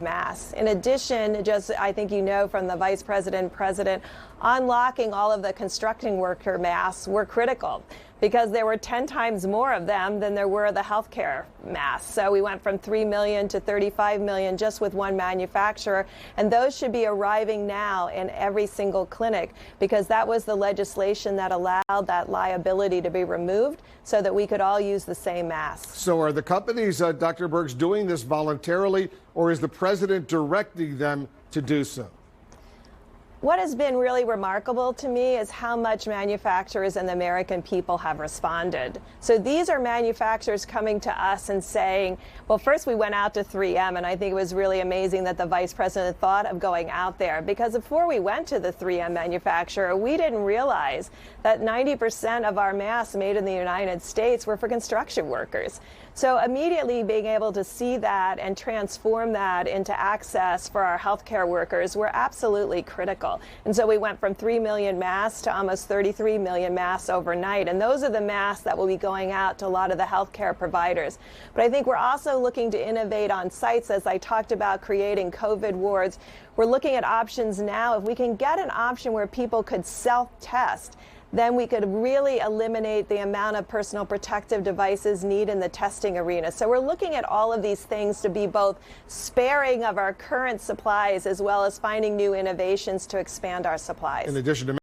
masks. In addition, just I think you know from the Vice President, unlocking all of the construction worker masks were critical because there were 10 times more of them than there were the healthcare masks. So we went from 3 million to 35 million just with one manufacturer, and those should be arriving now in every single clinic because that was the legislation that allowed that liability to be removed so that we could all use the same masks. So are the companies, Dr. Birx, doing this voluntarily, or is the president directing them to do so? What has been really remarkable to me is how much manufacturers and the American people have responded. So these are manufacturers coming to us and saying, well, first we went out to 3M, and I think it was really amazing that the vice president thought of going out there, because before we went to the 3M manufacturer, we didn't realize that 90% of our masks made in the United States were for construction workers. So immediately being able to see that and transform that into access for our healthcare workers were absolutely critical. And so we went from 3 million masks to almost 33 million masks overnight. And those are the masks that will be going out to a lot of the healthcare providers. But I think we're also looking to innovate on sites, as I talked about creating COVID wards. We're looking at options now. If we can get an option where people could self-test, then we could really eliminate the amount of personal protective devices needed in the testing arena. So we're looking at all of these things to be both sparing of our current supplies as well as finding new innovations to expand our supplies. In addition to